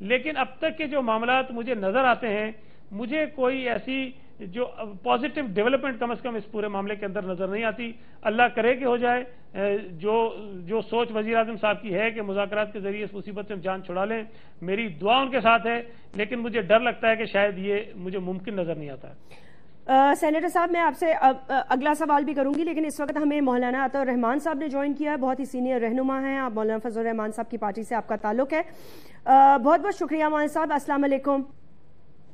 لیکن اب تک کے جو معاملات مجھے نظر آتے ہیں مجھے کوئی ایسی جو پازیٹیو ڈیولپمنٹ کم از کم اس پورے معاملے کے اندر نظر نہیں آتی. اللہ کرے کہ ہو جائے. جو سوچ وزیر اعظم صاحب کی ہے کہ مذاکرات کے ذریعے اس مصیبت سے ہم جان چھڑا لیں, میری دعا ان کے ساتھ ہے, لیکن مجھے ڈر لگتا ہے کہ شاید یہ مجھے ممکن نظر نہیں آتا ہے. سینیٹر صاحب میں آپ سے اگلا سوال بھی کروں گی, لیکن اس وقت ہمیں مولانا عطا الرحمان صاحب نے جوائن کیا ہے. بہت ہی سینئر رہنما ہیں آپ, مولانا فضل الرحمان صاحب کی پارٹی سے آپ کا تعلق ہے. بہت بہت شکریہ مولانا صاحب. السلام علیکم.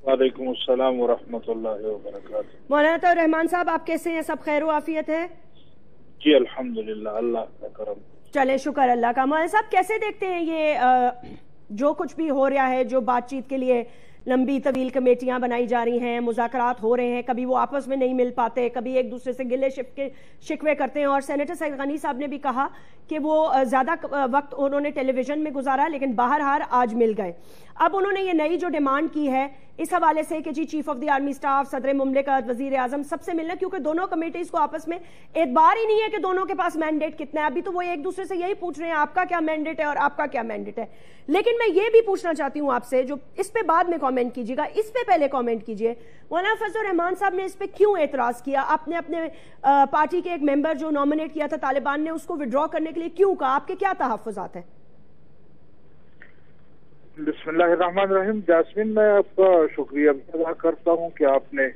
وعلیکم السلام ورحمۃ اللہ وبرکاتہ. مولانا عطا الرحمان صاحب آپ کیسے ہیں؟ سب خیر و عافیت ہے؟ جی الحمدللہ, اللہ کا کرم. چلے شکر اللہ کا. مولانا صاحب کیسے دیکھتے ہیں یہ جو کچھ بھی ہو رہا ہے, جو بات چیت کے لیے لمبی طویل کمیٹیاں بنائی جا رہی ہیں, مذاکرات ہو رہے ہیں, کبھی وہ آپس میں نہیں مل پاتے, کبھی ایک دوسرے سے گلے شکوے کرتے ہیں, اور سینیٹر سعید غنی صاحب نے بھی کہا کہ وہ زیادہ وقت انہوں نے ٹیلی ویژن میں گزارا لیکن بہرحال آج مل گئے. اب انہوں نے یہ نئی جو ڈیمانڈ کی ہے اس حوالے سے کہ جی chief of the army staff, صدر مملکت, وزیر اعظم سب سے ملنا, کیونکہ دونوں کمیٹیز کو آپس میں اعتبار ہی نہیں ہے کہ دونوں کے پاس مینڈیٹ کتنا ہے. ابھی تو وہ ایک دوسرے سے یہی پوچھ رہے ہیں آپ کا کیا مینڈیٹ ہے اور آپ کا کیا مینڈیٹ ہے. لیکن میں یہ بھی پوچھنا چاہتی ہوں آپ سے, جو اس پہ بعد میں کامنٹ کیجیے گا, اس پہ پہلے کامنٹ کیجیے. مولانا فضل الرحمان صاحب نے اس پہ کیوں اعتراض کیا؟ آپ نے اپنے پارٹی کے ایک ممبر جو نامنیٹ کیا تھا طالبان نے, اس کو وڈرا کرنے کے لیے کیوں کہا؟ آپ کے کیا تحفظات ہیں؟ بسم اللہ الرحمن الرحیم. جاسمین, میں آپ کا شکریہ ادا کرتا ہوں کہ آپ نے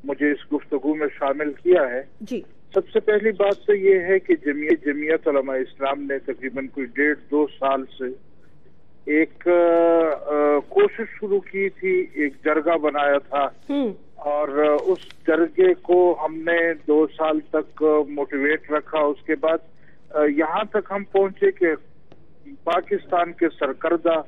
مجھے اس گفتگو میں شامل کیا ہے. جی, سب سے پہلی بات تو یہ ہے کہ جمعیت علماء اسلام نے تقریباً کوئی 1.5-2 سال سے ایک کوشش شروع کی تھی, ایک جرگہ بنایا تھا, اور اس جرگے کو ہم نے 2 سال تک موٹیویٹ رکھا. اس کے بعد یہاں تک ہم پہنچے کہ پاکستان کے سرکردہ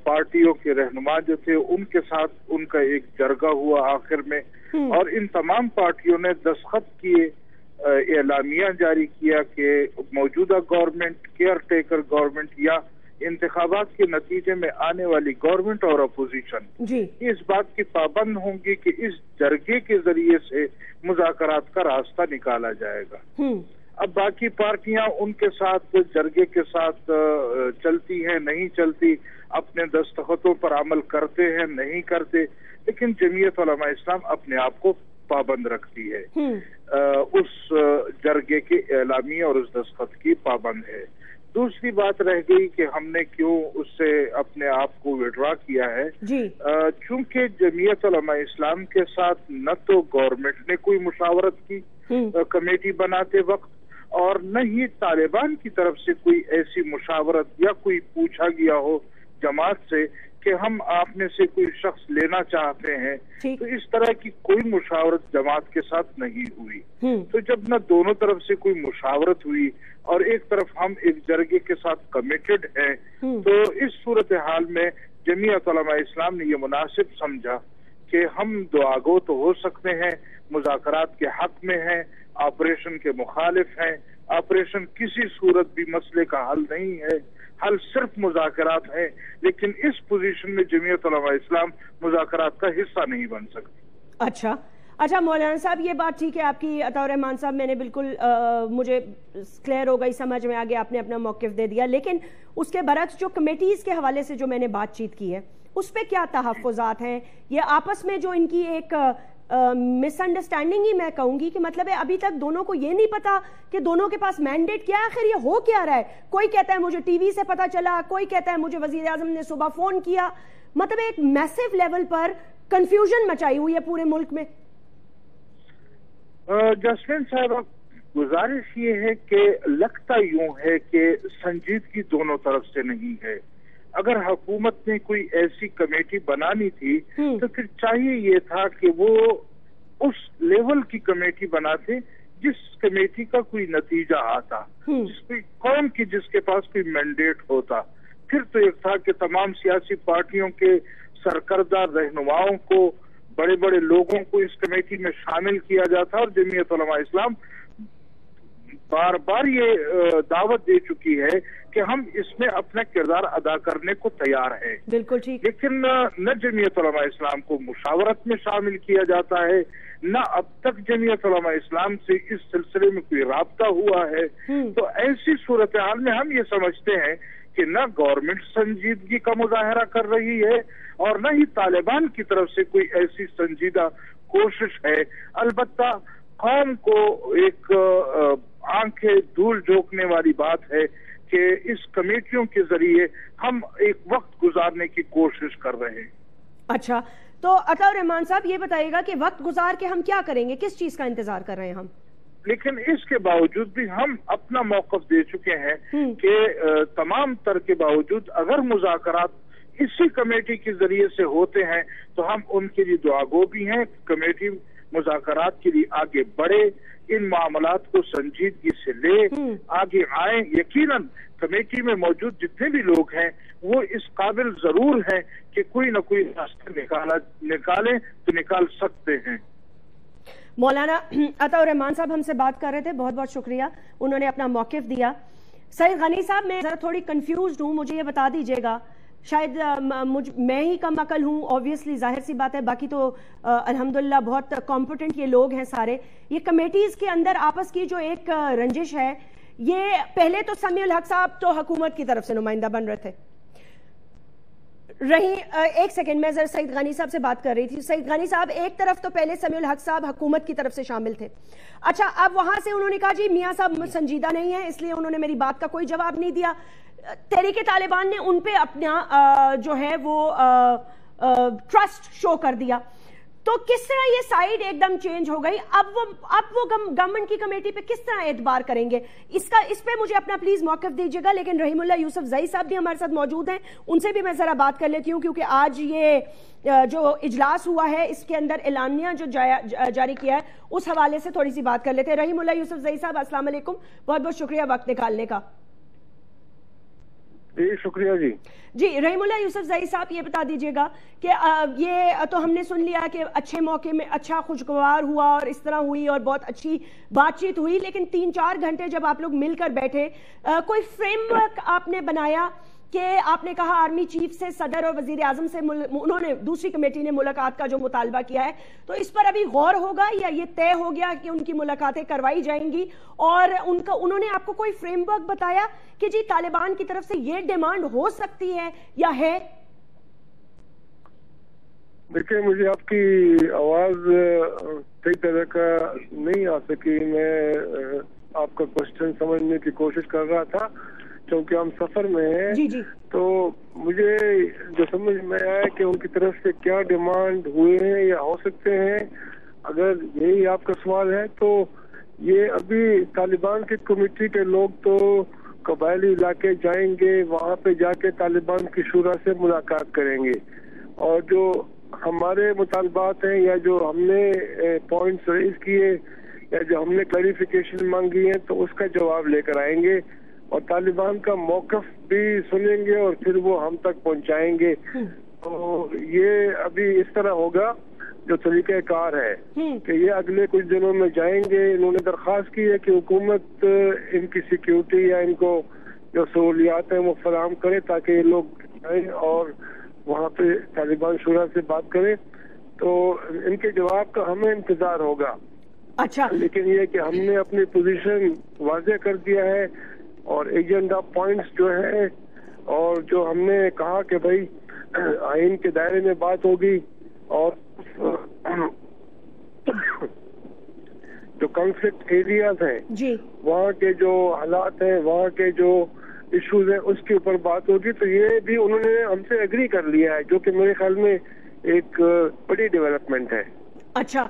پارٹیوں کے رہنما جو تھے ان کے ساتھ ان کا ایک جرگہ ہوا آخر میں, اور ان تمام پارٹیوں نے دستخط کیے, اعلامیہ جاری کیا کہ موجودہ گورنمنٹ, کیئر ٹیکر گورنمنٹ یا انتخابات کے نتیجے میں آنے والی گورنمنٹ اور اپوزیشن اس بات کی پابند ہوں گی کہ اس جرگے کے ذریعے سے مذاکرات کا راستہ نکالا جائے گا. اب باقی پارٹیاں ان کے ساتھ جرگے کے ساتھ چلتی ہیں نہیں چلتی, اپنے دستخطوں پر عمل کرتے ہیں نہیں کرتے, لیکن جمعیت علماء اسلام اپنے آپ کو پابند رکھتی ہے, اس جرگے کے اعلامیہ اور اس دستخط کی پابند ہے. دوسری بات رہ گئی کہ ہم نے کیوں اس سے اپنے آپ کو وڈرا کیا ہے. چونکہ جمعیت علماء اسلام کے ساتھ نہ تو گورنمنٹ نے کوئی مشاورت کی کمیٹی بناتے وقت, اور نہ ہی طالبان کی طرف سے کوئی ایسی مشاورت یا کوئی پوچھا گیا ہو جماعت سے کہ ہم آپ میں سے کوئی شخص لینا چاہتے ہیں. تو اس طرح کی کوئی مشاورت جماعت کے ساتھ نہیں ہوئی. تو جب نہ دونوں طرف سے کوئی مشاورت ہوئی اور ایک طرف ہم ایک جرگے کے ساتھ کمیٹڈ ہیں, تو اس صورتحال میں جمعیت علماء اسلام نے یہ مناسب سمجھا کہ ہم دعاگو تو ہو سکتے ہیں, مذاکرات کے حق میں ہیں, آپریشن کے مخالف ہیں. آپریشن کسی صورت بھی مسئلے کا حل نہیں ہے, حل صرف مذاکرات ہے, لیکن اس پوزیشن میں جمعیت علماء اسلام مذاکرات کا حصہ نہیں بن سکتی. اچھا مولانا صاحب, یہ بات ٹھیک ہے آپ کی. عطا الرحمان صاحب, میں نے بالکل مجھے کلیئر ہو گئی, سمجھ میں آگے, آپ نے اپنا موقف دے دیا. لیکن اس کے برعکس جو کمیٹیز کے حوالے سے جو میں نے بات چیت کی ہے اس پہ کیا تحفظات ہیں؟ یہ آپس میں جو ان کی ایک مس انڈرسٹینڈنگ ہی میں کہوں گی کہ مطلب ہے ابھی تک دونوں کو یہ نہیں پتا کہ دونوں کے پاس مینڈیٹ کیا ہے, آخر یہ ہو کیا رہا ہے. کوئی کہتا ہے مجھے ٹی وی سے پتا چلا, کوئی کہتا ہے مجھے وزیر اعظم نے صبح فون کیا. مطلب ایک میسو لیول پر کنفیوژن مچائی ہوئی ہے پورے ملک میں. جسمین صاحب, گزارش یہ ہے کہ لگتا یوں ہے کہ سنجیدگی دونوں طرف سے نہیں ہے. اگر حکومت نے کوئی ایسی کمیٹی بنانی تھی تو پھر چاہیے یہ تھا کہ وہ اس لیول کی کمیٹی بناتے جس کمیٹی کا کوئی نتیجہ آتا, قوم کی جس کے پاس کوئی مینڈیٹ ہوتا. پھر تو ایک تھا کہ تمام سیاسی پارٹیوں کے سرکردہ رہنماؤں کو, بڑے بڑے لوگوں کو اس کمیٹی میں شامل کیا جاتا, اور جمعیت علماء اسلام بار بار یہ دعوت دے چکی ہے کہ ہم اس میں اپنا کردار ادا کرنے کو تیار ہیں. بالکل ٹھیک. لیکن نہ جمعیت علماء اسلام کو مشاورت میں شامل کیا جاتا ہے, نہ اب تک جمعیت علماء اسلام سے اس سلسلے میں کوئی رابطہ ہوا ہے. تو ایسی صورتحال میں ہم یہ سمجھتے ہیں کہ نہ گورنمنٹ سنجیدگی کا مظاہرہ کر رہی ہے اور نہ ہی طالبان کی طرف سے کوئی ایسی سنجیدہ کوشش ہے. البتہ قوم کو ایک آنکھیں دھول جھونکنے والی بات ہے کہ اس کمیٹیوں کے ذریعے ہم ایک وقت گزارنے کی کوشش کر رہے ہیں. اچھا، تو عطا الرحمان صاحب یہ بتائیے گا کہ وقت گزار کے ہم کیا کریں گے، کس چیز کا انتظار کر رہے ہیں ہم؟ لیکن اس کے باوجود بھی ہم اپنا موقف دے چکے ہیں کہ تمام تر کے باوجود اگر مذاکرات اسی کمیٹی کے ذریعے سے ہوتے ہیں تو ہم ان کے لیے دعاگو بھی ہیں. کمیٹی مذاکرات کے لیے آگے بڑھے، ان معاملات کو سنجیدگی سے لے آگے آئیں. یقیناً کمیٹی میں موجود جتنے بھی لوگ ہیں وہ اس قابل ضرور ہیں کہ کوئی نہ کوئی راستہ نکالیں تو نکال سکتے ہیں. مولانا عطا الرحمان صاحب ہم سے بات کر رہے تھے، بہت بہت شکریہ، انہوں نے اپنا موقف دیا. سعید غنی صاحب میں ذرا تھوڑی کنفیوزڈ ہوں، مجھے یہ بتا دیجئے گا، شاید میں ہی کم عقل ہوں، اوبویسلی ظاہر سی بات ہے، باقی تو الحمدللہ بہت کمپیٹنٹ یہ لوگ ہیں سارے. یہ کمیٹیز کے اندر آپس کی جو ایک رنجش ہے، یہ پہلے تو سمیع الحق صاحب تو حکومت کی طرف سے نمائندہ بن رہے تھے. ایک سیکنڈ، میں ذرا سعید غنی صاحب سے بات کر رہی تھی. سعید غنی صاحب ایک طرف تو پہلے سمیع الحق صاحب حکومت کی طرف سے شامل تھے، اچھا اب وہاں سے انہوں نے کہا جی میاں صاحب سنجیدہ نہیں ہے، اس لیے انہوں نے میری بات کا کوئی جواب نہیں دیا. تحریک طالبان نے ان پہ اپنا جو ہے وہ ٹرسٹ شو کر دیا. تو کس طرح یہ سائیڈ ایک دم چینج ہو گئی؟ اب وہ گورنمنٹ کی کمیٹی پہ کس طرح اعتبار کریں گے؟ اس پہ مجھے اپنا پلیز موقف دیجیے گا. لیکن رحیم اللہ یوسف زئی صاحب بھی ہمارے ساتھ موجود ہیں، ان سے بھی میں ذرا بات کر لیتی ہوں، کیونکہ آج یہ جو اجلاس ہوا ہے اس کے اندر اعلانیہ جو جاری کیا ہے اس حوالے سے تھوڑی سی بات کر لیتے ہیں. رحیم اللہ یوسف زئی صاحب السلام علیکم، بہت بہت شکریہ وقت نکالنے کا. جی شکریہ. جی رحیم اللہ یوسف زئی صاحب یہ بتا دیجئے گا کہ یہ تو ہم نے سن لیا کہ اچھے موقع میں اچھا خوشگوار ہوا اور اس طرح ہوئی اور بہت اچھی بات چیت ہوئی، لیکن 3-4 گھنٹے جب آپ لوگ مل کر بیٹھے کوئی فریم ورک آپ نے بنایا کہ آپ نے کہا آرمی چیف سے، صدر اور وزیر اعظم سے انہوں نے دوسری کمیٹی نے ملاقات کا جو مطالبہ کیا ہے، تو اس پر ابھی غور ہوگا یا یہ طے ہو گیا کہ ان کی ملاقاتیں کروائی جائیں گی؟ اور انہوں نے آپ کو کوئی فریم ورک بتایا کہ جی طالبان کی طرف سے یہ ڈیمانڈ ہو سکتی ہے یا ہے؟ دیکھیں مجھے آپ کی آواز صحیح طرح کا نہیں آ سکی، میں آپ کا کوشچن سمجھنے کی کوشش کر رہا تھا کیونکہ ہم سفر میں ہیں. جی. تو مجھے جو سمجھ میں آیا کہ ان کی طرف سے کیا ڈیمانڈ ہوئے ہیں یا ہو سکتے ہیں، اگر یہی آپ کا سوال ہے تو یہ ابھی طالبان کی کمیٹی کے لوگ تو قبائلی علاقے جائیں گے، وہاں پہ جا کے طالبان کی شورا سے ملاقات کریں گے اور جو ہمارے مطالبات ہیں یا جو ہم نے پوائنٹس ریز کیے یا جو ہم نے کلیریفیکیشن مانگی ہے تو اس کا جواب لے کر آئیں گے اور طالبان کا موقف بھی سنیں گے اور پھر وہ ہم تک پہنچائیں گے. تو یہ ابھی اس طرح ہوگا جو طریقہ کار ہے کہ یہ اگلے کچھ دنوں میں جائیں گے. انہوں نے درخواست کی ہے کہ حکومت ان کی سیکیورٹی یا ان کو جو سہولیات ہیں وہ فراہم کرے تاکہ یہ لوگ جائیں اور وہاں پہ طالبان شورا سے بات کریں. تو ان کے جواب کا ہمیں انتظار ہوگا. اچھا، لیکن یہ کہ ہم نے اپنی پوزیشن واضح کر دیا ہے اور ایجنڈا پوائنٹس جو ہے اور جو ہم نے کہا کہ بھائی آئین کے دائرے میں بات ہوگی اور جو کنفلکٹ ایریاز ہیں جی وہاں کے جو حالات ہیں، وہاں کے جو ایشوز ہیں اس کے اوپر بات ہوگی. تو یہ بھی انہوں نے ہم سے ایگری کر لیا ہے جو کہ میرے خیال میں ایک بڑی ڈیولپمنٹ ہے. اچھا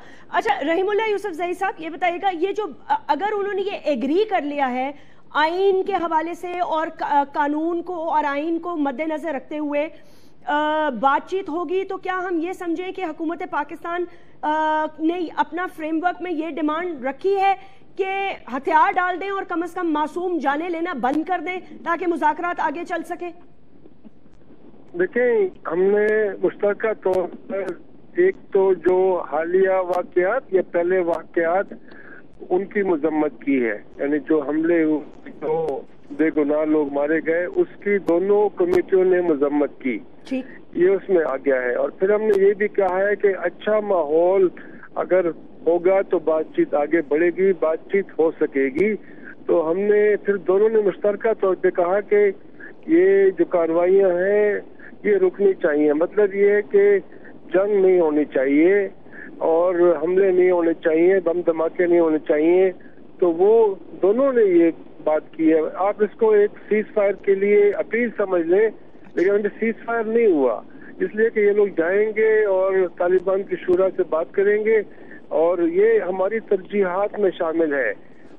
رحیم اللہ یوسف زئی صاحب یہ بتائیے گا، یہ جو اگر انہوں نے یہ ایگری کر لیا ہے آئین کے حوالے سے اور قانون کو اور آئین کو مد نظر رکھتے ہوئے بات چیت ہوگی، تو کیا ہم یہ سمجھیں کہ حکومت پاکستان نے اپنا فریم ورک میں یہ ڈیمانڈ رکھی ہے کہ ہتھیار ڈال دیں اور کم از کم معصوم جانے لینا بند کر دیں تاکہ مذاکرات آگے چل سکے؟ دیکھیں ہم نے مشترکہ طور پر ایک تو جو حالیہ واقعات یا پہلے واقعات ان کی مذمت کی ہے، یعنی جو حملے جو بے گناہ لوگ مارے گئے اس کی دونوں کمیٹیوں نے مذمت کی، یہ اس میں آ گیا ہے. اور پھر ہم نے یہ بھی کہا ہے کہ اچھا ماحول اگر ہوگا تو بات چیت آگے بڑھے گی، بات چیت ہو سکے گی. تو ہم نے پھر دونوں نے مشترکہ طور پہ کہا کہ یہ جو کارروائیاں ہیں یہ رکنی چاہیے. مطلب یہ ہے کہ جنگ نہیں ہونی چاہیے اور حملے نہیں ہونے چاہیے, بم دھماکے نہیں ہونے چاہیے. تو وہ دونوں نے یہ بات کی ہے. آپ اس کو ایک سیز فائر کے لیے اپیل سمجھ لیں, لیکن سیز فائر نہیں ہوا, اس لیے کہ یہ لوگ جائیں گے اور طالبان کی شورا سے بات کریں گے. اور یہ ہماری ترجیحات میں شامل ہے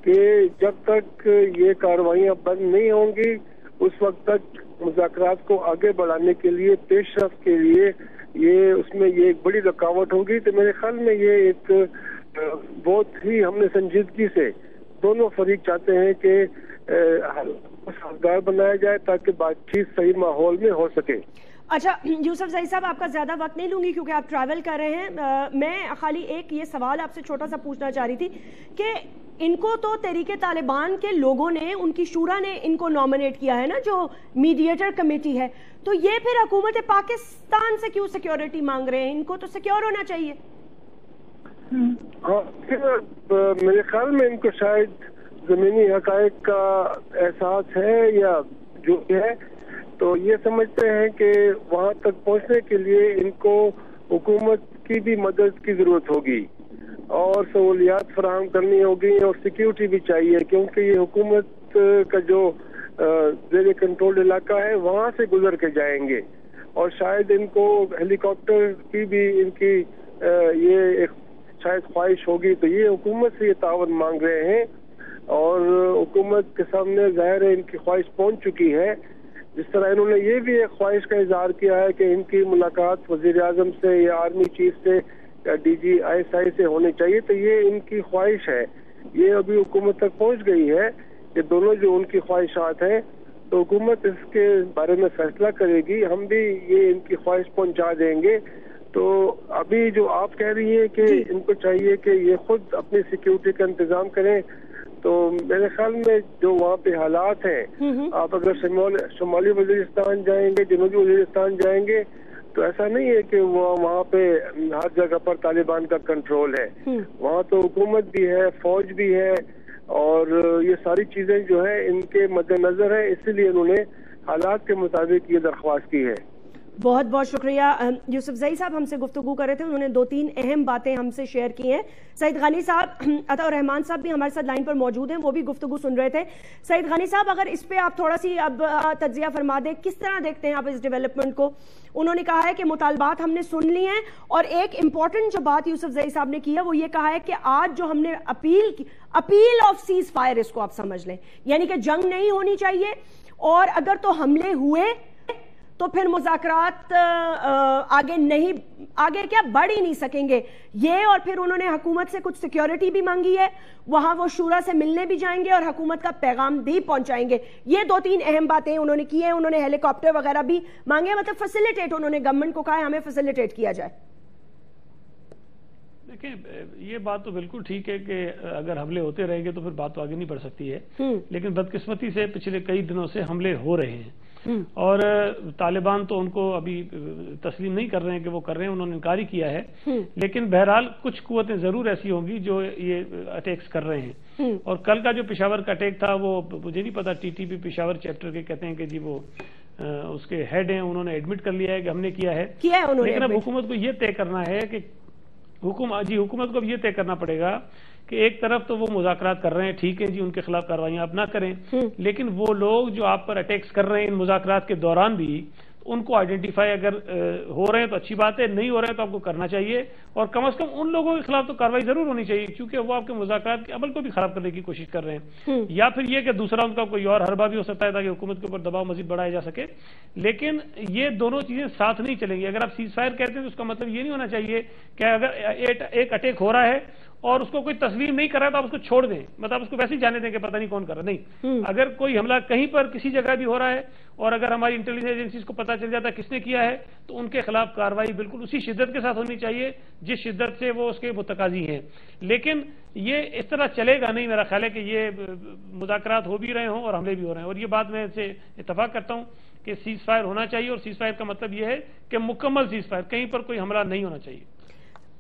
کہ جب تک یہ کارروائیاں بند نہیں ہوں گی اس وقت تک مذاکرات کو آگے بڑھانے کے لیے, پیش رفت کے لیے یہ اس میں یہ ایک بڑی رکاوٹ ہوگی. تو میرے خیال میں یہ ایک بہت ہی ہم نے سنجیدگی سے دونوں فریق چاہتے ہیں کہ سازگار بنایا جائے تاکہ بات چیت صحیح ماحول میں ہو سکے. اچھا یوسف زئی صاحب, آپ کا زیادہ وقت نہیں لوں گی کیونکہ آپ ٹریول کر رہے ہیں. میں خالی ایک یہ سوال آپ سے چھوٹا سا پوچھنا چاہ رہی تھی کہ ان کو تو تحریک طالبان کے لوگوں نے, ان کی شورا نے ان کو نامنیٹ کیا ہے نا, جو میڈیٹر کمیٹی ہے, تو یہ پھر حکومت پاکستان سے کیوں سیکیورٹی مانگ رہے ہیں؟ ان کو تو سیکیور ہونا چاہیے. میرے خیال میں ان کو شاید زمینی حقائق کا احساس ہے یا جو ہے, تو یہ سمجھتے ہیں کہ وہاں تک پہنچنے کے لیے ان کو حکومت کی بھی مدد کی ضرورت ہوگی اور سہولیات فراہم کرنی ہوگی اور سیکیورٹی بھی چاہیے, کیونکہ یہ حکومت کا جو زیر کنٹرول علاقہ ہے وہاں سے گزر کے جائیں گے اور شاید ان کو ہیلی کاپٹر کی بھی ان کی یہ ایک شاید خواہش ہوگی. تو یہ حکومت سے یہ تعاون مانگ رہے ہیں اور حکومت کے سامنے ظاہر ہے ان کی خواہش پہنچ چکی ہے. جس طرح انہوں نے یہ بھی ایک خواہش کا اظہار کیا ہے کہ ان کی ملاقات وزیر اعظم سے یا آرمی چیف سے یا ڈی جی ISI سے ہونی چاہیے. تو یہ ان کی خواہش ہے, یہ ابھی حکومت تک پہنچ گئی ہے. یہ دونوں جو ان کی خواہشات ہیں تو حکومت اس کے بارے میں فیصلہ کرے گی, ہم بھی یہ ان کی خواہش پہنچا دیں گے. تو ابھی جو آپ کہہ رہی ہیں کہ ان کو چاہیے کہ یہ خود اپنی سیکیورٹی کا انتظام کریں, تو میرے خیال میں جو وہاں پہ حالات ہیں, آپ اگر شمالی وزیرستان جائیں گے, جنوبی وزیرستان جائیں گے, تو ایسا نہیں ہے کہ وہاں پہ ہر جگہ پر طالبان کا کنٹرول ہے. وہاں تو حکومت بھی ہے, فوج بھی ہے اور یہ ساری چیزیں جو ہے ان کے مد نظر ہے, اسی لیے انہوں نے حالات کے مطابق یہ درخواست کی ہے. بہت بہت شکریہ. یوسف زئی صاحب ہم سے گفتگو کر رہے تھے, انہوں نے 2-3 اہم باتیں ہم سے شیئر کی ہیں. سعید غانی صاحب, عطا الرحمان صاحب بھی ہمارے ساتھ لائن پر موجود ہیں, وہ بھی گفتگو سن رہے تھے. سعید غانی صاحب, اگر اس پہ آپ تھوڑا سی اب تجزیہ فرما دیں, کس طرح دیکھتے ہیں آپ اس ڈیولپمنٹ کو؟ انہوں نے کہا ہے کہ مطالبات ہم نے سن لی ہیں, اور ایک امپورٹنٹ جو بات یوسف زئی صاحب نے کی ہے وہ یہ کہا ہے کہ آج جو ہم نے اپیل آف سیز فائر, اس کو آپ سمجھ لیں, یعنی کہ جنگ نہیں ہونی چاہیے, اور اگر تو حملے ہوئے تو پھر مذاکرات آگے کیا بڑھ ہی نہیں سکیں گے یہ. اور پھر انہوں نے حکومت سے کچھ سیکیورٹی بھی مانگی ہے, وہاں وہ شورا سے ملنے بھی جائیں گے اور حکومت کا پیغام بھی پہنچائیں گے. یہ 2-3 اہم باتیں انہوں نے کی ہیں. انہوں نے ہیلی کاپٹر وغیرہ بھی مانگے, مطلب فیسیلیٹیٹ, انہوں نے گورنمنٹ کو کہا ہے ہمیں فیسیلیٹیٹ کیا جائے. دیکھیں, یہ بات تو بالکل ٹھیک ہے کہ اگر حملے ہوتے رہیں گے تو پھر بات تو آگے نہیں بڑھ سکتی ہے, لیکن بدقسمتی سے پچھلے کئی دنوں سے حملے ہو رہے ہیں اور طالبان تو ان کو ابھی تسلیم نہیں کر رہے ہیں کہ وہ کر رہے ہیں, انہوں نے انکار ہی کیا ہے. لیکن بہرحال کچھ قوتیں ضرور ایسی ہوں گی جو یہ اٹیکس کر رہے ہیں. اور کل کا جو پشاور کا اٹیک تھا وہ مجھے نہیں پتا, TTP پشاور چیپٹر کے کہتے ہیں کہ جی وہ اس کے ہیڈ ہیں, انہوں نے ایڈمٹ کر لیا ہے کہ ہم نے کیا ہے. لیکن اب حکومت کو یہ طے کرنا ہے کہ حکومت کو اب یہ طے کرنا پڑے گا کہ ایک طرف تو وہ مذاکرات کر رہے ہیں, ٹھیک ہے جی, ان کے خلاف کارروائیاں آپ نہ کریں, لیکن وہ لوگ جو آپ پر اٹیکس کر رہے ہیں ان مذاکرات کے دوران بھی ان کو آئیڈینٹیفائی اگر ہو رہے ہیں تو اچھی بات ہے, نہیں ہو رہے ہیں تو آپ کو کرنا چاہیے, اور کم از کم ان لوگوں کے خلاف تو کارروائی ضرور ہونی چاہیے کیونکہ وہ آپ کے مذاکرات کے عمل کو بھی خراب کرنے کی کوشش کر رہے ہیں. یا پھر یہ کہ دوسرا ان کا کوئی اور حربہ بھی ہو سکتا ہے تاکہ حکومت کے اوپر دباؤ مزید بڑھایا جا سکے. لیکن یہ دونوں چیزیں ساتھ نہیں چلیں گی. اگر آپ سیز فائر کہتے ہیں تو اس کا مطلب یہ نہیں ہونا چاہیے کہ اگر ایک اٹیک ہو رہا ہے اور اس کو کوئی تسلیم نہیں کر رہا ہے تو آپ اس کو چھوڑ دیں, مطلب اس کو ویسے ہی جانے دیں کہ پتہ نہیں کون کر رہا. نہیں, اگر کوئی حملہ کہیں پر کسی جگہ بھی ہو رہا ہے اور اگر ہماری انٹیلیجنس ایجنسیز کو پتہ چل جاتا ہے کس نے کیا ہے تو ان کے خلاف کارروائی بالکل اسی شدت کے ساتھ ہونی چاہیے جس شدت سے وہ اس کے متقاضی ہیں. لیکن یہ اس طرح چلے گا نہیں. میرا خیال ہے کہ یہ مذاکرات ہو بھی رہے ہوں اور حملے بھی ہو رہے ہیں, اور یہ بات میں سے اتفاق کرتا ہوں کہ سیز فائر ہونا چاہیے, اور سیز فائر کا مطلب یہ ہے کہ مکمل سیز فائر, کہیں پر کوئی حملہ نہیں ہونا چاہیے.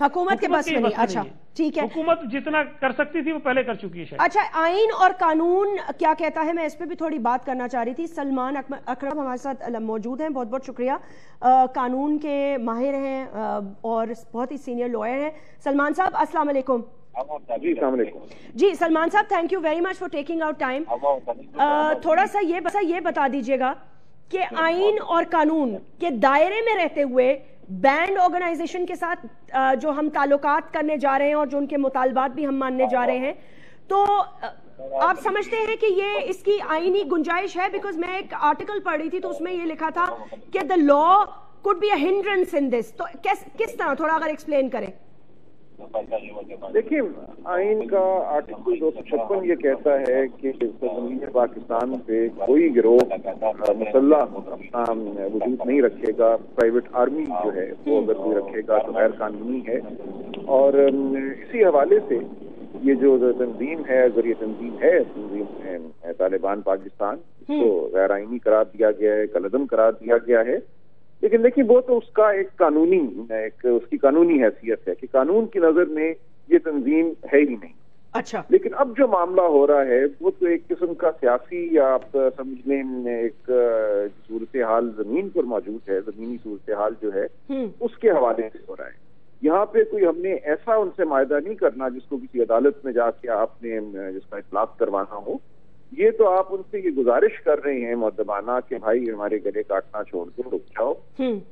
حکومت کے بس میں نہیں. اچھا ٹھیک ہے, حکومت جتنا کر سکتی تھی وہ پہلے کر چکی ہے. اچھا, آئین اور قانون کیا کہتا ہے, میں اس پہ بھی تھوڑی بات کرنا چاہ رہی تھی. سلمان اکرم ہمارے ساتھ موجود ہیں, بہت بہت شکریہ. قانون کے ماہر ہیں اور بہت ہی سینئر لوئر ہیں. سلمان صاحب السلام علیکم. جی السلام علیکم. جی سلمان صاحب, thank you very much for taking out time. تھوڑا سا یہ بتا دیجیے گا کہ آئین اور قانون کے دائرے میں رہتے ہوئے بینڈ آرگنائزیشن کے ساتھ جو ہم تعلقات کرنے جا رہے ہیں اور جو ان کے مطالبات بھی ہم ماننے جا رہے ہیں, تو آپ سمجھتے ہیں کہ یہ اس کی آئینی گنجائش ہے؟ بیکاز میں ایک آرٹیکل پڑھ رہی تھی تو اس میں یہ لکھا تھا کہ the law could be a hindrance in this. تو کس طرح, تھوڑا اگر ایکسپلین کریں. دیکھیں, آئین کا آرٹیکل 256 یہ کہتا ہے کہ جمہوریہ پاکستان پہ کوئی گروہ مسلح وجود نہیں رکھے گا. پرائیویٹ آرمی جو ہے وہ اگر کوئی رکھے گا تو غیر قانونی ہے. اور اسی حوالے سے یہ جو تنظیم ہے, اگر یہ تنظیم ہے طالبان پاکستان, اس کو غیر آئینی قرار دیا گیا ہے, کالعدم قرار دیا گیا ہے. لیکن دیکھیں وہ تو اس کا ایک قانونی اس کی قانونی حیثیت ہے کہ قانون کی نظر میں یہ تنظیم ہے ہی نہیں. اچھا, لیکن اب جو معاملہ ہو رہا ہے وہ تو ایک قسم کا سیاسی, یا آپ سمجھ لیں ایک صورتحال زمین پر موجود ہے, زمینی صورتحال جو ہے اس کے حوالے سے ہو رہا ہے. یہاں پہ کوئی ہم نے ایسا ان سے معاہدہ نہیں کرنا جس کو کسی عدالت میں جا کے آپ نے جس کا اطلاق کروانا ہو. یہ تو آپ ان سے یہ گزارش کر رہے ہیں مؤدبانہ کہ بھائی ہمارے گلے کاٹنا چھوڑ دو, رک جاؤ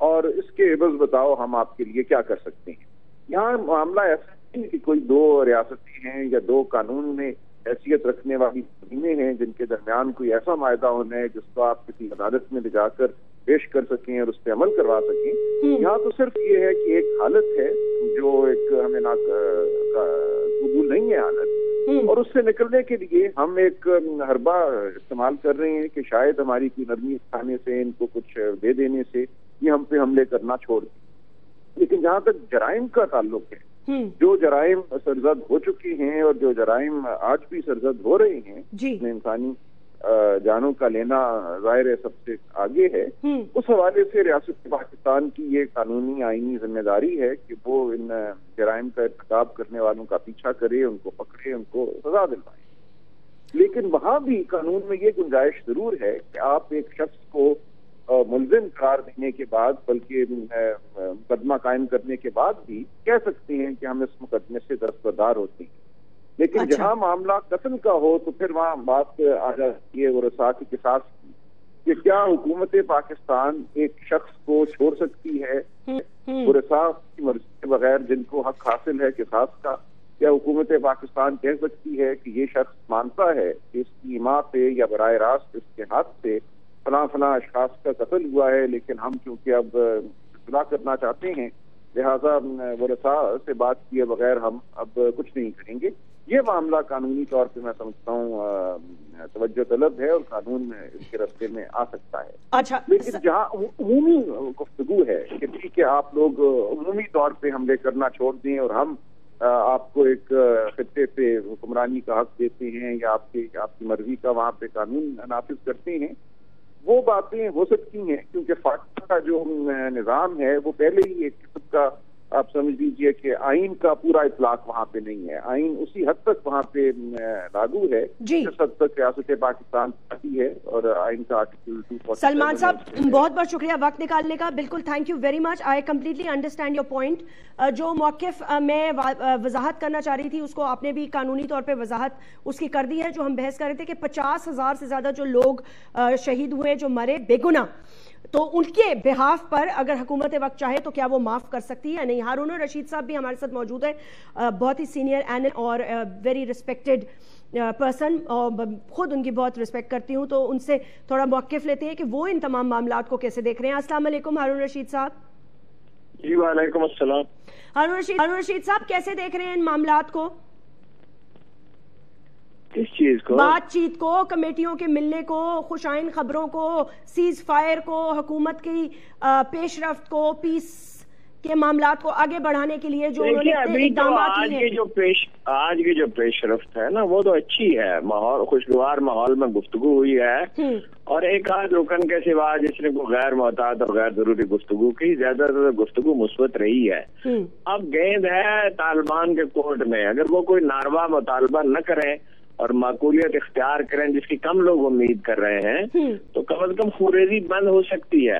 اور اس کے عوض بتاؤ ہم آپ کے لیے کیا کر سکتے ہیں. یہاں معاملہ ایسا نہیں کہ کوئی دو ریاستیں ہیں یا دو قانون میں حیثیت رکھنے والی تنظیمیں ہیں جن کے درمیان کوئی ایسا معاہدہ ہونا ہے جس کو آپ کسی عدالت میں لے جا کر پیش کر سکیں اور اس پہ عمل کروا سکیں. یہاں تو صرف یہ ہے کہ ایک حالت ہے جو ایک ہمیں قبول نہیں ہے حالت, اور اس سے نکلنے کے لیے ہم ایک حربہ استعمال کر رہے ہیں کہ شاید ہماری کوئی نرمی کھانے سے, ان کو کچھ دے دینے سے یہ ہم پہ حملے کرنا چھوڑ دیں. لیکن جہاں تک جرائم کا تعلق ہے, جو جرائم سرزد ہو چکی ہیں اور جو جرائم آج بھی سرزد ہو رہے ہیں, انسانی جانوں کا لینا ظاہر ہے سب سے آگے ہے, اس حوالے سے ریاست پاکستان کی یہ قانونی آئینی ذمہ داری ہے کہ وہ ان جرائم کا ارتکاب کرنے والوں کا پیچھا کرے, ان کو پکڑے, ان کو سزا دلوائے. لیکن وہاں بھی قانون میں یہ گنجائش ضرور ہے کہ آپ ایک شخص کو ملزم قرار دینے کے بعد, بلکہ مقدمہ قائم کرنے کے بعد بھی کہہ سکتے ہیں کہ ہم اس مقدمے سے دستبردار ہوتے ہیں. لیکن جہاں معاملہ قتل کا ہو تو پھر وہاں بات آ جاتی ہے ورثاء کی قصاص کی, کہ کیا حکومت پاکستان ایک شخص کو چھوڑ سکتی ہے ورثاء کی مرضی کے بغیر جن کو حق حاصل ہے قصاص کا؟ کیا حکومت پاکستان کہہ سکتی ہے کہ یہ شخص مانتا ہے کہ اس کی ماں پہ یا براہ راست اس کے ہاتھ سے فلاں فلاں اشخاص کا قتل ہوا ہے, لیکن ہم کیونکہ اب اصلاح کرنا چاہتے ہیں لہذا ورثاء سے بات کیے بغیر ہم اب کچھ نہیں کریں گے. یہ معاملہ قانونی طور پہ میں سمجھتا ہوں توجہ طلب ہے اور قانون اس کے راستے میں آ سکتا ہے. اچھا, لیکن جہاں عمومی گفتگو ہے کہ ٹھیک ہے آپ لوگ عمومی طور پہ حملے کرنا چھوڑ دیں اور ہم آپ کو ایک خطے پہ حکمرانی کا حق دیتے ہیں یا آپ کی مرضی کا وہاں پہ قانون نافذ کرتے ہیں, وہ باتیں ہو سکتی ہیں کیونکہ فاٹا کا جو نظام ہے وہ پہلے ہی ایک قسم کا آپ سمجھ لیجئے کہ آئین کا پورا اطلاق وہاں پہ نہیں ہے. آئین اسی حد تک وہاں پے لاگو ہے جس حد تک ریاست پاکستان آتی ہے, اور آئین کا آرٹیکل 247. سلمان صاحب بہت بہت شکریہ وقت نکالنے کا, بالکل thank you very much. I completely understand your point. جو موقف میں وضاحت کرنا چاہ رہی تھی اس کو آپ نے بھی قانونی طور پہ وضاحت اس کی کر دی ہے. جو ہم بحث کر رہے تھے کہ 50,000 سے زیادہ جو لوگ شہید ہوئے, جو مرے بے گناہ, تو ان کے بہاف پر اگر حکومت وقت چاہے تو کیا وہ معاف کر سکتی ہے نہیں. ہارون رشید صاحب بھی ہمارے ساتھ موجود ہے, بہت ہی سینئر اینل اور ویری ریسپیکٹڈ پرسن, اور خود ان کی بہت رسپیکٹ کرتی ہوں, تو ان سے تھوڑا موقف لیتے ہیں کہ وہ ان تمام معاملات کو کیسے دیکھ رہے ہیں. السلام علیکم ہارون رشید صاحب. جی وعلیکم السلام. ہارون رشید صاحب کیسے دیکھ رہے ہیں ان معاملات کو؟ کس چیز کو؟ بات چیت کو, کمیٹیوں کے ملنے کو, خوش آئند خبروں کو, سیز فائر کو, حکومت کی پیش رفت کو, پیس کے معاملات کو آگے بڑھانے کے لیے جو انہوں نے اقدامات آج کی جو پیش رفت ہے نا وہ تو اچھی ہے، ماحول خوشگوار ماحول میں گفتگو ہوئی ہے، اور ایک آدھ رکن کے سوا جس نے کوئی غیر محتاط اور غیر ضروری گفتگو کی، زیادہ تر گفتگو مثبت رہی ہے۔ اب گیند ہے طالبان کے کورٹ میں، اگر وہ کوئی ناروا مطالبہ نہ کریں اور معقولیت اختیار کریں جس کی کم لوگ امید کر رہے ہیں، تو کم از کم خوریزی بند ہو سکتی ہے۔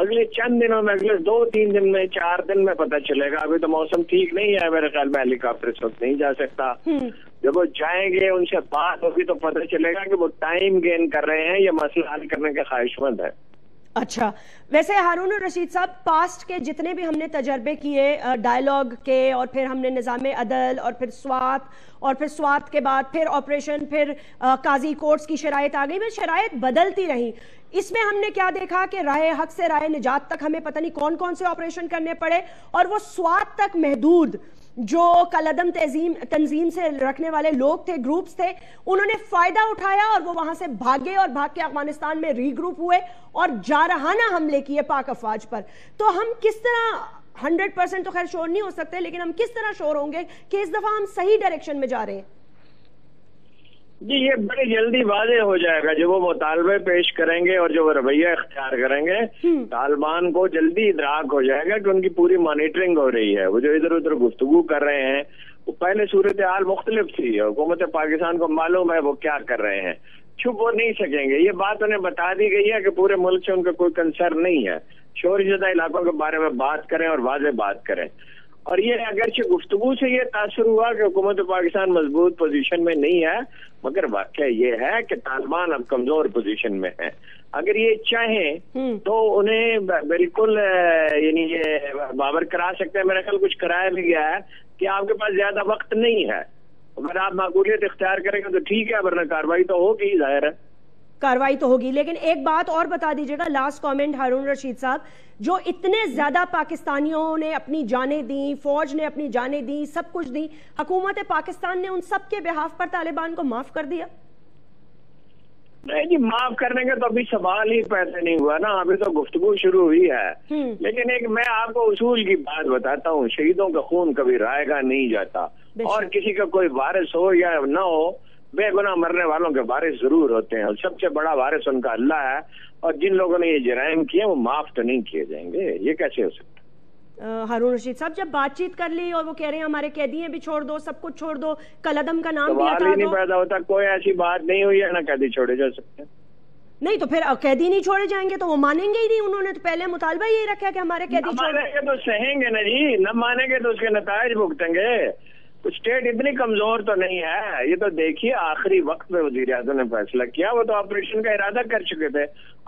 اگلے چند دنوں میں، اگلے 2-3 دن میں، 4 دن میں پتہ چلے گا۔ ابھی تو موسم ٹھیک نہیں ہے، میرے خیال میں ہیلی کاپٹر اس وقت نہیں جا سکتا۔ جب وہ جائیں گے ان سے بات ہوگی تو پتہ چلے گا کہ وہ ٹائم گین کر رہے ہیں یا مسئلہ حل کرنے کے خواہش مند ہے۔ اچھا، ویسے ہارون الرشید صاحب، پاسٹ کے جتنے بھی ہم نے تجربے کیے ڈائیلاگ کے، اور پھر ہم نے نظام عدل، اور پھر سوات، اور پھر سوات کے بعد پھر آپریشن، پھر قاضی کورٹس کی شرائط آ گئی، میں شرائط بدلتی رہی۔ اس میں ہم نے کیا دیکھا کہ راہ حق سے راہ نجات تک ہمیں پتہ نہیں کون کون سے آپریشن کرنے پڑے، اور وہ سوات تک محدود جو کالعدم تنظیم سے رکھنے والے لوگ تھے، گروپس تھے، انہوں نے فائدہ اٹھایا اور وہ وہاں سے بھاگے اور بھاگ کے افغانستان میں ری گروپ ہوئے اور جارحانہ حملے کیے پاک افواج پر۔ تو ہم کس طرح 100% تو خیر شور نہیں ہو سکتے، لیکن ہم کس طرح شور ہوں گے کہ اس دفعہ ہم صحیح ڈائریکشن میں جا رہے ہیں؟ جی، یہ بڑی جلدی واضح ہو جائے گا جو وہ مطالبے پیش کریں گے اور جو وہ رویہ اختیار کریں گے۔ طالبان کو جلدی ادراک ہو جائے گا کہ ان کی پوری مانیٹرنگ ہو رہی ہے۔ وہ جو ادھر ادھر گفتگو کر رہے ہیں، وہ پہلے صورتحال مختلف تھی، حکومت پاکستان کو معلوم ہے وہ کیا کر رہے ہیں، چھپ وہ نہیں سکیں گے۔ یہ بات انہیں بتا دی گئی ہے کہ پورے ملک سے ان کا کوئی کنسرن نہیں ہے، شور زدہ علاقوں کے بارے میں بات کریں اور واضح بات کریں۔ اور یہ اگرچہ گفتگو سے یہ تاثر ہوا کہ حکومت پاکستان مضبوط پوزیشن میں نہیں ہے، مگر واقعہ یہ ہے کہ طالبان اب کمزور پوزیشن میں ہیں۔ اگر یہ چاہیں تو انہیں بالکل یعنی یہ بابر کرا سکتے ہیں۔ میرا خیال کچھ کرایا بھی گیا ہے کہ آپ کے پاس زیادہ وقت نہیں ہے، اگر آپ معقولیت اختیار کریں گے تو ٹھیک ہے، ورنہ کارروائی تو ہوگی، ظاہر ہے کاروائی تو ہوگی۔ لیکن ایک بات اور بتا دیجیے گا، لاسٹ کامنٹ ہارون رشید صاحب، جو اتنے زیادہ پاکستانیوں نے اپنی جانیں دیں، فوج نے اپنی جانیں دیں، سب کچھ دیں، حکومت پاکستان نے ان سب کے بہاف پر طالبان کو معاف کر دیا؟ نہیں جی، معاف کرنے کا تو ابھی سوال ہی پیدا نہیں ہوا نا، ابھی تو گفتگو شروع ہوئی ہے۔ لیکن ایک میں آپ کو اصول کی بات بتاتا ہوں، شہیدوں کا خون کبھی رائے گا نہیں جاتا، اور کسی کا کوئی وارث ہو یا نہ ہو، بے گناہ مرنے والوں کے وارث ضرور ہوتے ہیں، اور سب سے بڑا وارث ان کا اللہ ہے، اور جن لوگوں نے یہ جرائم کیے وہ معاف تو نہیں کیے جائیں گے۔ یہ کیسے ہو سکتا؟ ہارون رشید صاحب، جب بات چیت کر لی اور وہ کہہ رہے ہیں ہمارے قیدی ہیں بھی چھوڑ دو، سب کچھ چھوڑ دو، کالعدم کا نام بھی ہٹا دو، سوال ہی نہیں پیدا ہوتا۔ کوئی ایسی بات نہیں ہوئی ہے، نہ قیدی چھوڑے جا سکتے۔ نہیں تو پھر قیدی نہیں چھوڑے جائیں گے تو وہ مانیں گے ہی نہیں، انہوں نے تو پہلے مطالبہ یہی رکھا کہ ہمارے قیدی چھوڑے۔ مانیں گے تو سہیں گے نا جی، نہ مانیں گے تو اس کے نتائج بھگتیں گے۔ اسٹیٹ اتنی کمزور تو نہیں ہے۔ یہ تو دیکھیے آخری وقت میں وزیر اعظم نے فیصلہ کیا، وہ تو آپریشن کا ارادہ کر چکے تھے،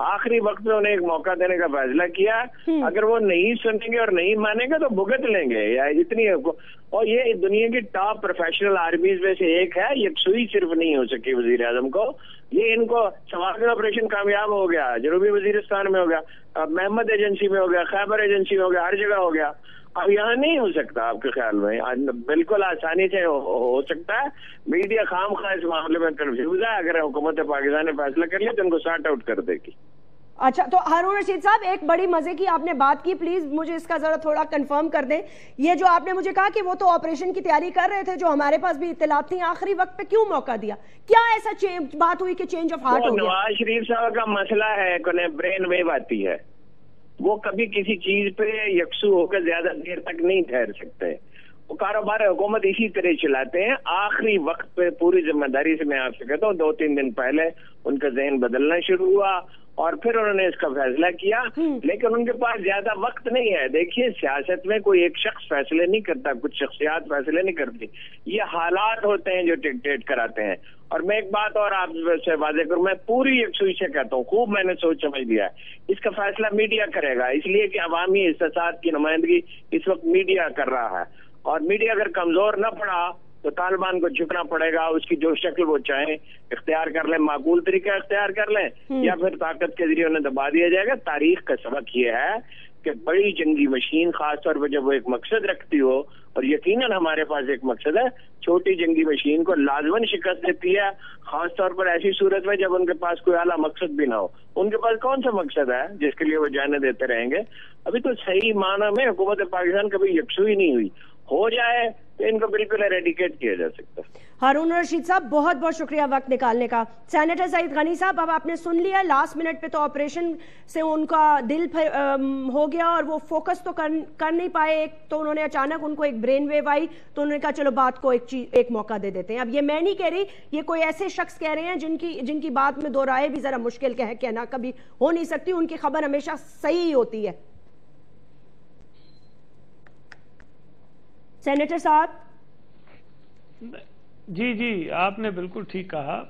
آخری وقت میں انہیں ایک موقع دینے کا فیصلہ کیا۔ اگر وہ نہیں سنیں گے اور نہیں مانیں گے تو بھگت لیں گے۔ اتنی، اور یہ دنیا کی ٹاپ پروفیشنل آرمیز میں سے ایک ہے، یکسوئی صرف نہیں ہو سکی وزیر اعظم کو۔ یہ ان کو سوال آپریشن کامیاب ہو گیا، جنوبی وزیرستان میں ہو گیا، محمد ایجنسی میں ہو گیا، خیبر ایجنسی میں ہو گیا، ہر جگہ ہو گیا۔ اب یہاں نہیں ہو سکتا آپ کے خیال میں؟ بالکل آسانی سے ہو سکتا ہے۔ میڈیا خام خواہ اس معاملے میں کنفیوز ہے، اگر حکومت پاکستان نے فیصلہ کر لیا تو ان کو سارٹ آؤٹ کر دے گی۔ اچھا، تو ہارون رشید صاحب ایک بڑی مزے کی آپ نے بات کی، پلیز مجھے اس کا ذرا تھوڑا کنفرم کر دیں۔ یہ جو آپ نے مجھے کہا کہ وہ تو آپریشن کی تیاری کر رہے تھے، جو ہمارے پاس بھی اطلاعات تھیں، آخری وقت پہ کیوں موقع دیا؟ کیا ایسا بات ہوئی کہ چینج آف ہارٹ ہو گیا؟ نواز شریف صاحب کا مسئلہ ہے کہ انہیں برین ویو آتی ہے، وہ کبھی کسی چیز پہ یکسو ہو کر زیادہ دیر تک نہیں ٹھہر سکتے۔ وہ کاروبار حکومت اسی طرح چلاتے ہیں، آخری وقت پہ پوری ذمہ داری سے میں آپ سے کہتا ہوں 2-3 دن پہلے ان کا ذہن بدلنا شروع ہوا اور پھر انہوں نے اس کا فیصلہ کیا، لیکن ان کے پاس زیادہ وقت نہیں ہے۔ دیکھیے سیاست میں کوئی ایک شخص فیصلے نہیں کرتا، کچھ شخصیات فیصلے نہیں کرتی، یہ حالات ہوتے ہیں جو ڈکٹیٹ کراتے ہیں۔ اور میں ایک بات اور آپ سے واضح کروں، میں پوری یکسوئی سے کہتا ہوں، خوب میں نے سوچ سمجھ لیا ہے، اس کا فیصلہ میڈیا کرے گا، اس لیے کہ عوامی احساسات کی نمائندگی اس وقت میڈیا کر رہا ہے، اور میڈیا اگر کمزور نہ پڑا تو طالبان کو جھکنا پڑے گا، اس کی جو شکل وہ چاہیں اختیار کر لیں، معقول طریقہ اختیار کر لیں، یا پھر طاقت کے ذریعے انہیں دبا دیا جائے گا۔ تاریخ کا سبق یہ ہے کہ بڑی جنگی مشین خاص طور پر جب وہ ایک مقصد رکھتی ہو، اور یقیناً ہمارے پاس ایک مقصد ہے، چھوٹی جنگی مشین کو لازماً شکست دیتی ہے، خاص طور پر ایسی صورت میں جب ان کے پاس کوئی اعلیٰ مقصد بھی نہ ہو۔ ان کے پاس کون سا مقصد ہے جس کے لیے وہ جانے دیتے رہیں گے؟ ابھی تو صحیح معنی میں حکومت پاکستان کبھی یکسوئی نہیں ہوئی، ہو جائے تو ان کو بالکل ایریڈیکیٹ کیا جا سکتا ہے۔ ہارون رشید صاحب بہت بہت شکریہ وقت نکالنے کا۔ سینیٹر سعید غنی صاحب، اب آپ نے سن لیا، لاسٹ منٹ پہ تو آپریشن سے ان کا دل ہو گیا اور وہ فوکس تو کر نہیں پائے، ایک تو انہوں نے اچانک ان کو ایک برین ویو آئی تو انہوں نے کہا چلو بات کو ایک موقع دے دیتے ہیں۔ اب یہ میں نہیں کہہ رہی، یہ کوئی ایسے شخص کہہ رہے ہیں جن کی بات میں دو رائے بھی ذرا مشکل کہنا کبھی ہو نہیں سکتی، ان کی خبر ہمیشہ صحیح ہوتی ہے۔ سینیٹر صاحب جی آپ نے بالکل ٹھیک کہا،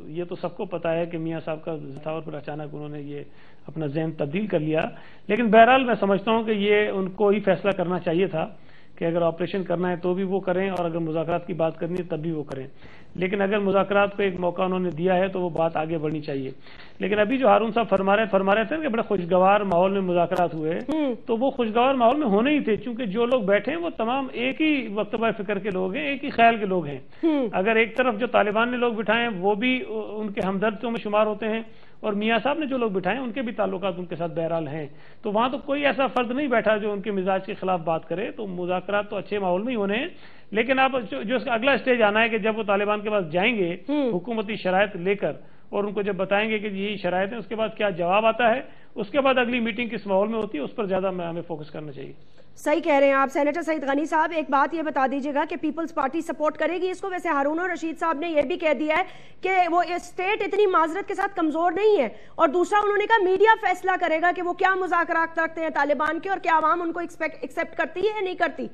یہ تو سب کو پتا ہے کہ میاں صاحب کا طور پر اچانک انہوں نے یہ اپنا ذہن تبدیل کر لیا، لیکن بہرحال میں سمجھتا ہوں کہ یہ ان کو ہی فیصلہ کرنا چاہیے تھا کہ اگر آپریشن کرنا ہے تو بھی وہ کریں اور اگر مذاکرات کی بات کرنی ہے تب بھی وہ کریں، لیکن اگر مذاکرات کو ایک موقع انہوں نے دیا ہے تو وہ بات آگے بڑھنی چاہیے۔ لیکن ابھی جو ہارون صاحب فرما رہے تھے کہ بڑے خوشگوار ماحول میں مذاکرات ہوئے، تو وہ خوشگوار ماحول میں ہونے ہی تھے، چونکہ جو لوگ بیٹھے ہیں وہ تمام ایک ہی مکتبہ فکر کے لوگ ہیں، ایک ہی خیال کے لوگ ہیں۔ اگر ایک طرف جو طالبان نے لوگ بٹھائے ہیں وہ بھی ان کے ہمدردوں میں شمار ہوتے ہیں، اور میاں صاحب نے جو لوگ بٹھائے ہیں ان کے بھی تعلقات ان کے ساتھ بہرحال ہیں، تو وہاں تو کوئی ایسا فرد نہیں بیٹھا جو ان کے مزاج کے خلاف بات کرے، تو مذاکرات تو اچھے ماحول میں ہی ہونے ہیں۔ لیکن اب جو اس کا اگلا سٹیج آنا ہے کہ جب وہ طالبان کے پاس جائیں گے حکومتی شرائط لے کر اور ان کو جب بتائیں گے کہ یہی شرائط ہیں، اس کے بعد کیا جواب آتا ہے، اس کے بعد اگلی میٹنگ کس ماحول میں ہوتی ہے، اس پر زیادہ ہمیں فوکس کرنا چاہیے۔ صحیح کہہ رہے ہیں آپ سینیٹر سعید غنی صاحب۔ ایک بات یہ بتا دیجیے گا کہ پیپلز پارٹی سپورٹ کرے گی اس کو؟ ویسے ہارون رشید صاحب نے یہ بھی کہہ دیا ہے کہ وہ اسٹیٹ اتنی معذرت کے ساتھ کمزور نہیں ہے، اور دوسرا انہوں نے کہا میڈیا فیصلہ کرے گا کہ وہ کیا مذاکرات کرتے ہیں طالبان کے اور کیا عوام ان کو ایکسپٹ کرتی ہے یا نہیں کرتی۔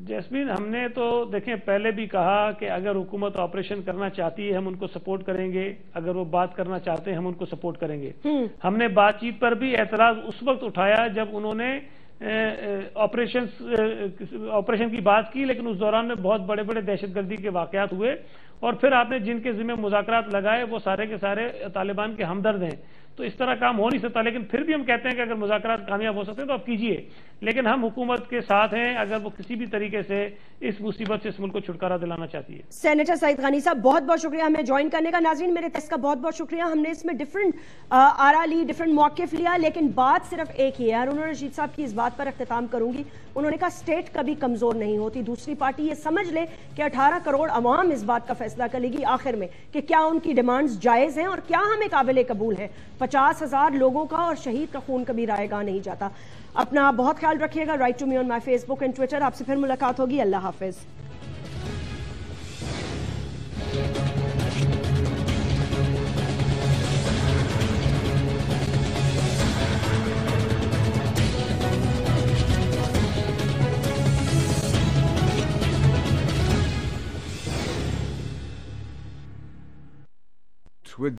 جیسمین، ہم نے تو دیکھیں پہلے بھی کہا کہ اگر حکومت آپریشن کرنا چاہتی ہے ہم ان کو سپورٹ کریں گے، اگر وہ بات کرنا چاہتے ہیں ہم ان کو سپورٹ کریں گے۔ ہم نے بات چیت پر بھی اعتراض اس وقت اٹھایا جب انہوں نے آپریشن کی بات کی، لیکن اس دوران میں بہت بڑے بڑے دہشت گردی کے واقعات ہوئے، اور پھر آپ نے جن کے ذمہ مذاکرات لگائے وہ سارے کے سارے طالبان کے ہمدرد ہیں، تو اس طرح کام ہو نہیں سکتا۔ لیکن پھر بھی ہم کہتے ہیں کہ اگر مذاکرات کامیاب ہو سکتے ہیں تو آپ کیجئے، لیکن ہم حکومت کے ساتھ ہیں اگر وہ کسی بھی طریقے سے اس مصیبت سے اس ملک کو چھٹکارا دلانا چاہتی ہے۔ سینیٹر سعید غنی صاحب بہت بہت شکریہ ہمیں جوائن کرنے کا۔ ناظرین میرے ٹیسٹ کا بہت بہت شکریہ، ہم نے اس میں ڈیفرنٹ آرا لی، ڈیفرنٹ موقف لیا، لیکن بات صرف ایک ہی ہے۔ ہارون رشید صاحب کی اس بات پر اختتام کروں گی، انہوں نے کہا اسٹیٹ کبھی کمزور نہیں ہوتی، دوسری پارٹی یہ سمجھ لے کہ 18 کروڑ عوام اس بات کا فیصلہ کرے گی آخر میں کہ کیا ان کی ڈیمانڈز جائز ہیں اور کیا ہمیں قابل قبول ہے۔ 50,000 لوگوں کا اور شہید کا خون کبھی رائے گاہ نہیں جاتا۔ اپنا بہت خیال رکھیے گا۔ Write to me on my Facebook and Twitter. آپ سے پھر ملاقات ہوگی۔ اللہ حافظ۔